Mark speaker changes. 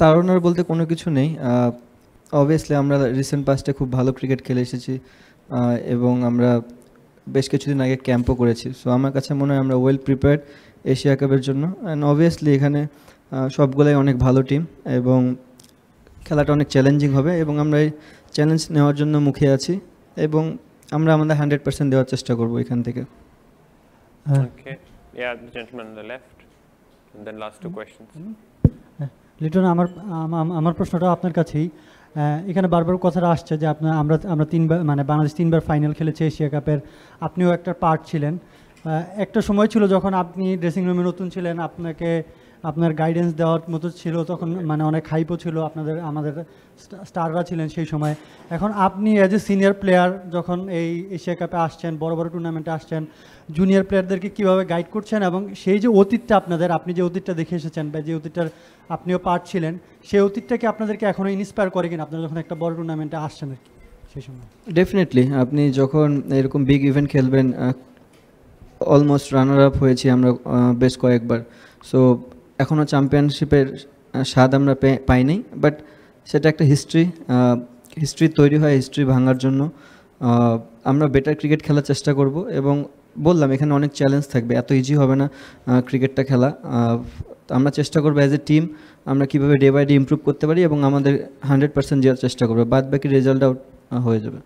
Speaker 1: তাড়নার বলতে কোনো কিছু নেই। অবভিয়াসলি আমরা রিসেন্ট পাস্টে খুব ভালো ক্রিকেট খেলে এসেছি, এবং আমরা বেশ কিছুদিন আগে ক্যাম্পও করেছি। সো আমার কাছে মনে হয় আমরা ওয়েল প্রিপেয়ার্ড এশিয়া কাপের জন্য। অ্যান্ড অবভিয়াসলি এখানে সবগুলোই অনেক ভালো টিম এবং খেলাটা অনেক চ্যালেঞ্জিং হবে, এবং আমরা এই চ্যালেঞ্জ নেওয়ার জন্য মুখে আছি এবং আমরা আমাদের 100% দেওয়ার চেষ্টা করব এখান থেকে।
Speaker 2: Okay. Yeah, the gentleman on the left, and then last two questions.
Speaker 3: Liton, আমার প্রশ্নটা আপনার কাছেই। এখানে বারবার কথাটা আসছে যে আমরা তিনবার মানে বাংলাদেশ তিনবার ফাইনাল খেলেছে এশিয়া কাপের, আপনিও একটা পার্ট ছিলেন। একটা সময় ছিল যখন আপনি ড্রেসিং রুমে নতুন ছিলেন, আপনার গাইডেন্স দেওয়ার মতো ছিল, তখন মানে অনেক হাইপও ছিল, আমাদের স্টাররা ছিলেন সেই সময়। এখন আপনি অ্যাজ এ সিনিয়র প্লেয়ার যখন এই এশিয়া কাপে আসছেন, বড় বড় টুর্নামেন্টে আসছেন, জুনিয়র প্লেয়ারদেরকে কীভাবে গাইড করছেন, এবং সেই যে অতীতটা আপনি যে অতীতটা দেখে এসেছেন বা যে অতীতটার আপনিও পার্ট ছিলেন, সেই অতীতটাকে আপনাদেরকে এখনও ইন্সপায়ার করে কিনা আপনারা যখন একটা বড় টুর্নামেন্টে আসছেন আর কি সেই সময়?
Speaker 1: ডেফিনেটলি, আপনি যখন এরকম বিগ ইভেন্ট খেলবেন, অলমোস্ট রানার আপ হয়েছি আমরা বেশ কয়েকবার। সো এখনও চ্যাম্পিয়নশিপের স্বাদ আমরা পাইনি, বাট সেটা একটা হিস্ট্রি তৈরি হয়, হিস্ট্রি ভাঙার জন্য আমরা বেটার ক্রিকেট খেলার চেষ্টা করব। এবং বললাম এখানে অনেক চ্যালেঞ্জ থাকবে, এত ইজি হবে না ক্রিকেটটা খেলা। আমরা চেষ্টা করবো অ্যাজ এ টিম আমরা কীভাবে ডে বাই ডে ইমপ্রুভ করতে পারি এবং আমাদের 100% দেওয়ার চেষ্টা করবো, বাদ বাকি রেজাল্ট আউট হয়ে যাবে।